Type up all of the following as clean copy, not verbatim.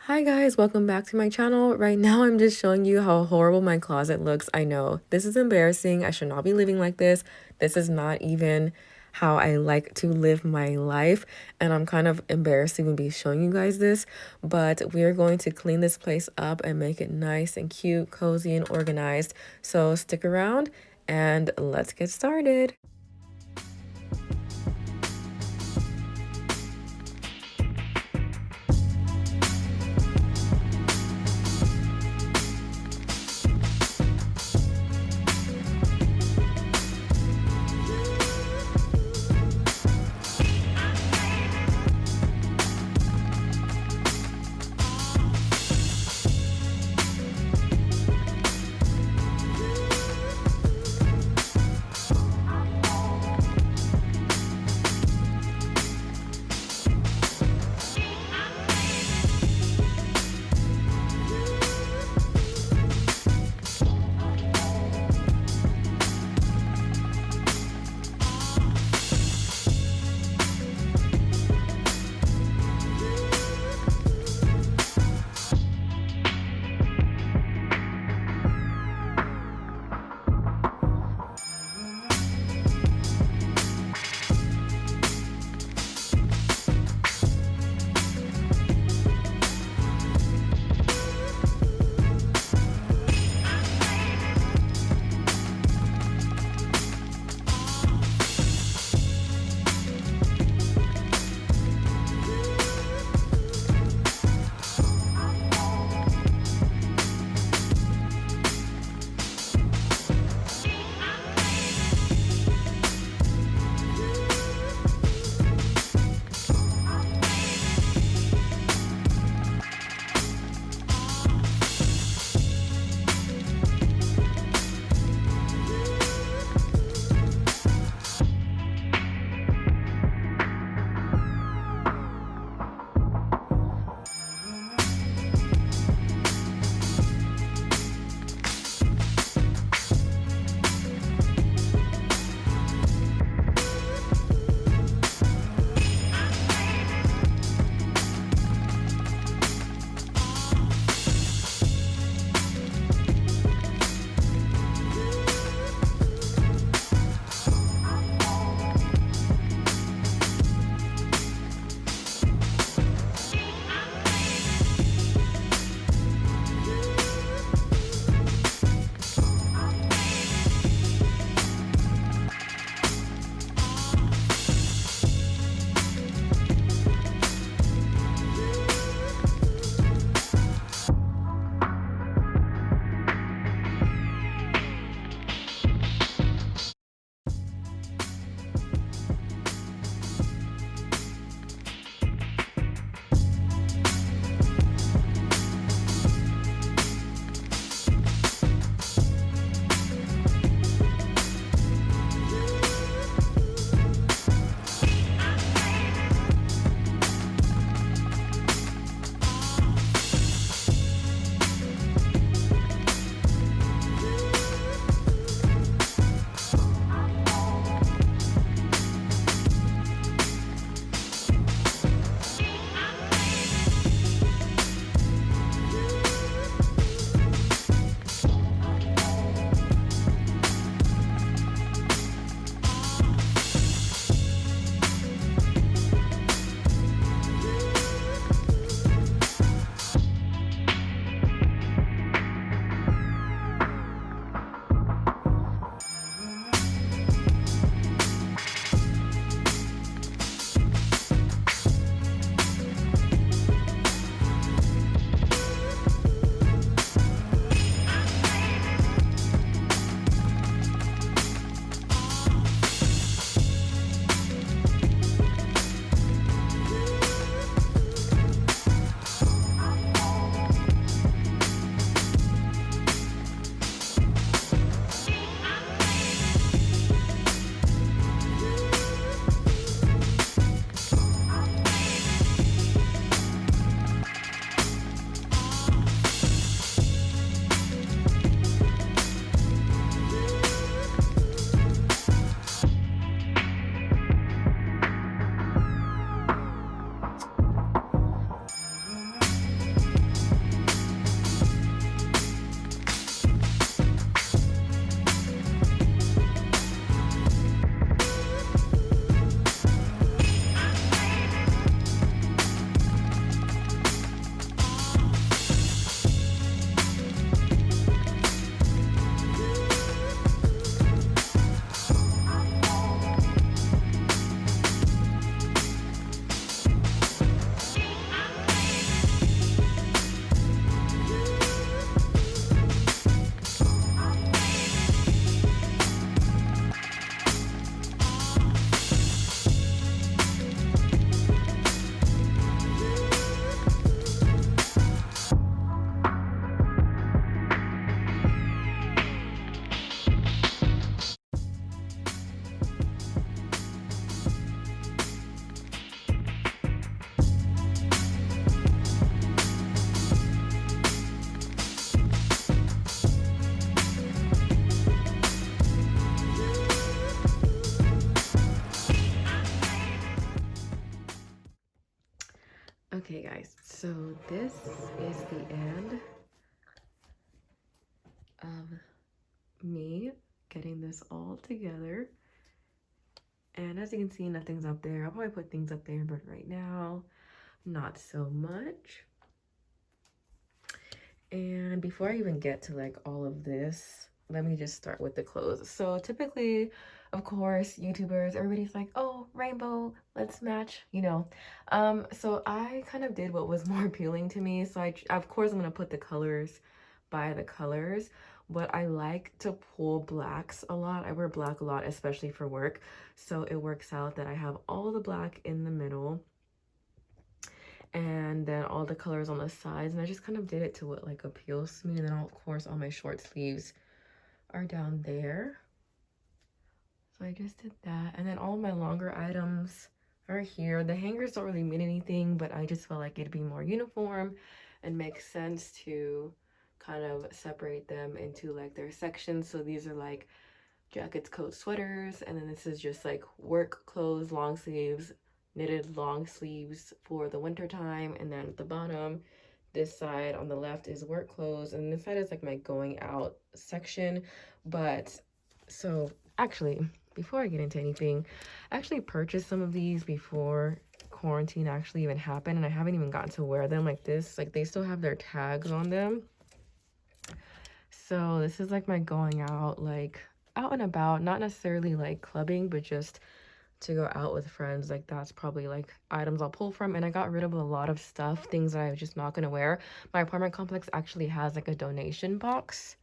Hi guys, welcome back to my channel. Right now I'm just showing you how horrible my closet looks. I know, this is embarrassing. I should not be living like this. This is not even how I like to live my life, and I'm kind of embarrassed to even be showing you guys this, but we're going to clean this place up and make it nice and cute, cozy, and organized. So stick around and let's get started. guys, so this is the end of me getting this all together. And as you can see, nothing's up there. I'll probably put things up there, but right now, not so much. And before I even get to like all of this, let me just start with the clothes. So typically, of course, YouTubers, everybody's like, oh, rainbow, let's match, you know. So I kind of did what was more appealing to me. So of course, I'm gonna put the colors by the colors, but I like to pull blacks a lot. I wear black a lot, especially for work. So it works out that I have all the black in the middle and then all the colors on the sides, and I just kind of did it to what like appeals to me. And then of course all my short sleeves are down there, so I just did that. And then all my longer items are here. The hangers don't really mean anything, but I just felt like it'd be more uniform and make sense to kind of separate them into like their sections. So these are like jackets, coats, sweaters, and then this is just like work clothes, long sleeves, knitted long sleeves for the winter time. And then at the bottom, this side on the left is work clothes, and this side is like my going out section. But so actually, before I get into anything, I actually purchased some of these before quarantine actually even happened, and I haven't even gotten to wear them like this. Like they still have their tags on them. So this is like my going out, like out and about, not necessarily like clubbing, but just to go out with friends. Like that's probably like items I'll pull from. And I got rid of a lot of stuff, things that I'm just not gonna wear. My apartment complex actually has like a donation box,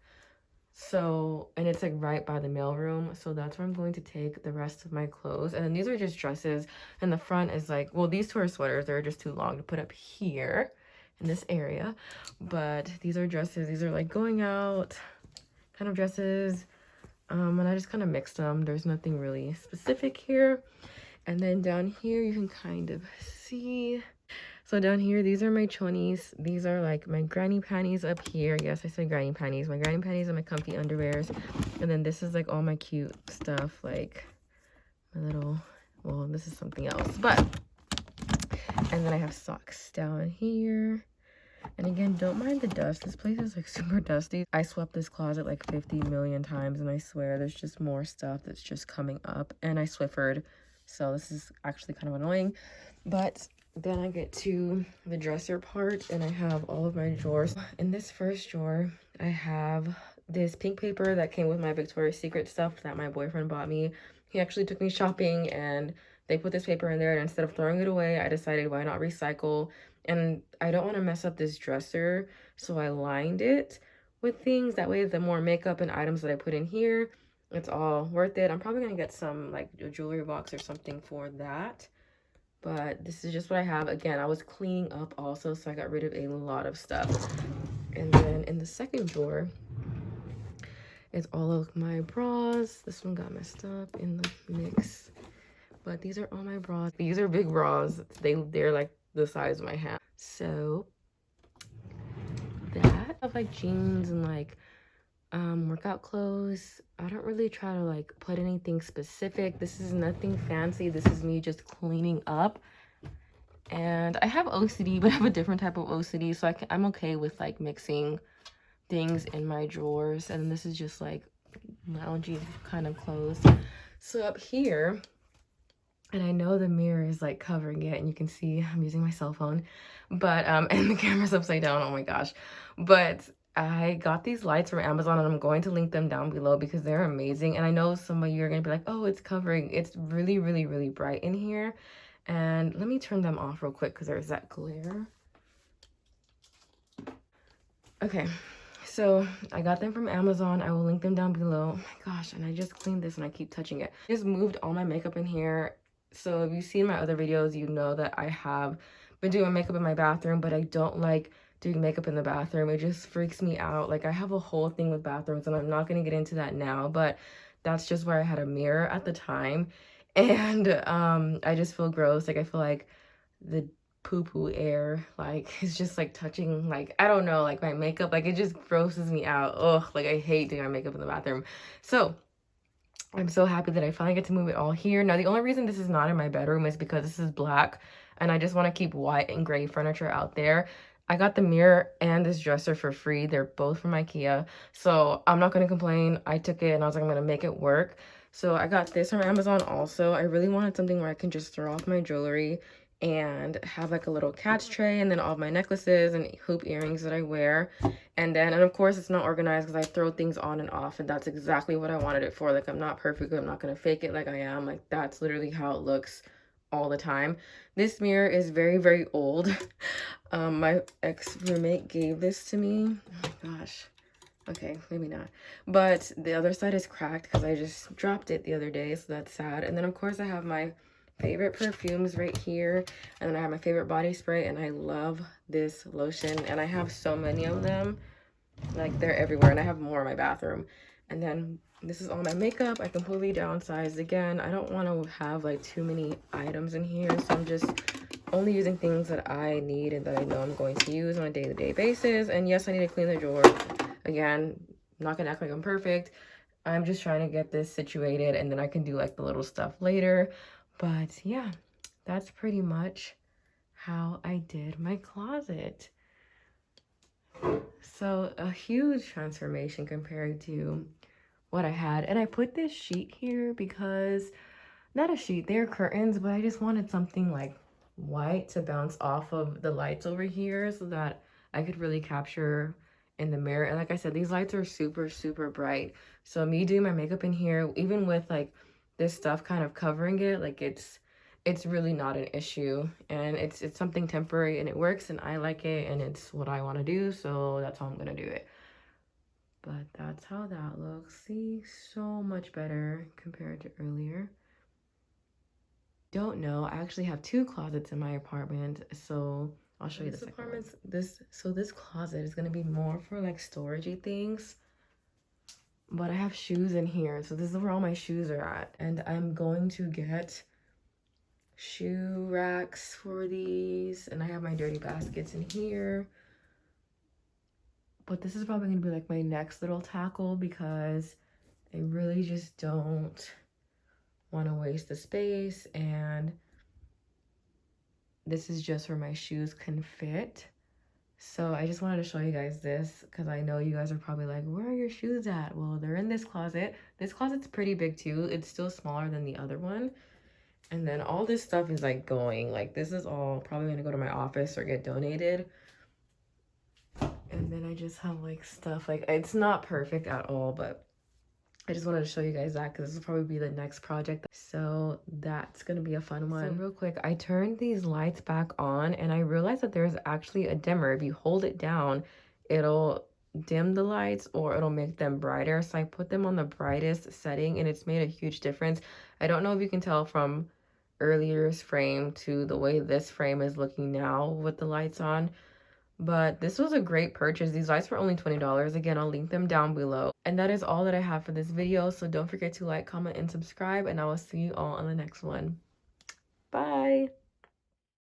so, and it's like right by the mailroom, so that's where I'm going to take the rest of my clothes. And then these are just dresses, and the front is like, well, these two are sweaters. They're just too long to put up here in this area, but these are dresses. These are like going out kind of dresses, and I just kind of mixed them. There's nothing really specific here. And then down here you can kind of see, so down here, these are my chonies. These are like my granny panties up here. Yes, I said granny panties. My granny panties and my comfy underwears. And then this is like all my cute stuff, like my little, well, this is something else, but, and then I have socks down here. And again, don't mind the dust. This place is like super dusty. I swept this closet like 50 million times, and I swear there's just more stuff that's just coming up. And I Swiffered, so this is actually kind of annoying. But then I get to the dresser part, and I have all of my drawers. In this first drawer, I have this pink paper that came with my Victoria's Secret stuff that my boyfriend bought me. He actually took me shopping, and they put this paper in there, and instead of throwing it away, I decided why not recycle. And I don't want to mess up this dresser, so I lined it with things. That way, the more makeup and items that I put in here, it's all worth it. I'm probably going to get some like a jewelry box or something for that. But this is just what I have. Again, I was cleaning up also, so I got rid of a lot of stuff. And then in the second drawer, it's all of my bras. This one got messed up in the mix, but these are all my bras. These are big bras. They're like the size of my hand. So that, I have like jeans and like workout clothes. I don't really try to like put anything specific. This is nothing fancy. This is me just cleaning up. And I have OCD, but I have a different type of OCD, so I'm okay with like mixing things in my drawers. And this is just like loungy kind of clothes. So up here, and I know the mirror is like covering it, and you can see I'm using my cell phone, but and the camera's upside down, oh my gosh. But I got these lights from Amazon, and I'm going to link them down below because they're amazing. And I know some of you are gonna be like, oh, it's covering. It's really, really, really bright in here. And let me turn them off real quick because there's that glare. Okay, so I got them from Amazon. I will link them down below. Oh my gosh, and I just cleaned this and I keep touching it. I just moved all my makeup in here. So if you've seen my other videos, you know that I have been doing makeup in my bathroom, but I don't like doing makeup in the bathroom. It just freaks me out. Like I have a whole thing with bathrooms, and I'm not going to get into that now, but that's just where I had a mirror at the time. And I just feel gross. Like I feel like the poo-poo air like it's just like touching, like I don't know, like my makeup, like it just grosses me out. Ugh, like I hate doing my makeup in the bathroom. So I'm so happy that I finally get to move it all here. Now the only reason this is not in my bedroom is because this is black. and I just want to keep white and gray furniture out there. I got the mirror and this dresser for free. They're both from IKEA, so I'm not going to complain. I took it and I was like, I'm going to make it work. So I got this from Amazon also. I really wanted something where I can just throw off my jewelry and have like a little catch tray, and then all of my necklaces and hoop earrings that I wear. And of course it's not organized because I throw things on and off, and that's exactly what I wanted it for. Like, I'm not perfect, I'm not going to fake it like I am. Like, that's literally how it looks all the time. This mirror is very, very old. My ex-roommate gave this to me. Oh my gosh. Okay, maybe not. But the other side is cracked because I just dropped it the other day, so that's sad. And then of course I have my favorite perfumes right here, and then I have my favorite body spray, and I love this lotion, and I have so many of them. Like, they're everywhere, and I have more in my bathroom. And then this is all my makeup. I completely downsized again. I don't want to have like too many items in here, so I'm just only using things that I need and that I know I'm going to use on a day-to-day basis. And yes, I need to clean the drawer. Again, I'm not gonna act like I'm perfect. I'm just trying to get this situated, and then I can do like the little stuff later. But yeah, that's pretty much how I did my closet. So a huge transformation compared to what I had. And I put this sheet here because, not a sheet, they're curtains, but I just wanted something like white to bounce off of the lights over here so that I could really capture in the mirror. And like I said, these lights are super, super bright. So me doing my makeup in here, even with like this stuff kind of covering it, like it's really not an issue, and it's something temporary, and it works, and I like it, and it's what I want to do, so that's how I'm gonna do it. But that's how that looks. See, so much better compared to earlier. Don't know, I actually have 2 closets in my apartment, so I'll show you the second one. This closet is gonna be more for like storagey things, but I have shoes in here, so this is where all my shoes are at, and I'm going to get shoe racks for these, and I have my dirty baskets in here. But this is probably gonna be like my next little tackle because I really just don't want to waste the space, and this is just where my shoes can fit. So I just wanted to show you guys this because I know you guys are probably like, where are your shoes at? Well, they're in this closet. This closet's pretty big too. It's still smaller than the other one. And then all this stuff is like going, like this is all probably gonna go to my office or get donated. And then I just have like stuff, like it's not perfect at all, but I just wanted to show you guys that because this will probably be the next project. So that's gonna be a fun one. So real quick, I turned these lights back on and I realized that there's actually a dimmer. If you hold it down, it'll dim the lights or it'll make them brighter. So I put them on the brightest setting and it's made a huge difference. I don't know if you can tell from earlier's frame to the way this frame is looking now with the lights on, but this was a great purchase. These lights were only $20. Again, I'll link them down below. And that is all that I have for this video. So don't forget to like, comment, and subscribe. And I will see you all on the next one. Bye.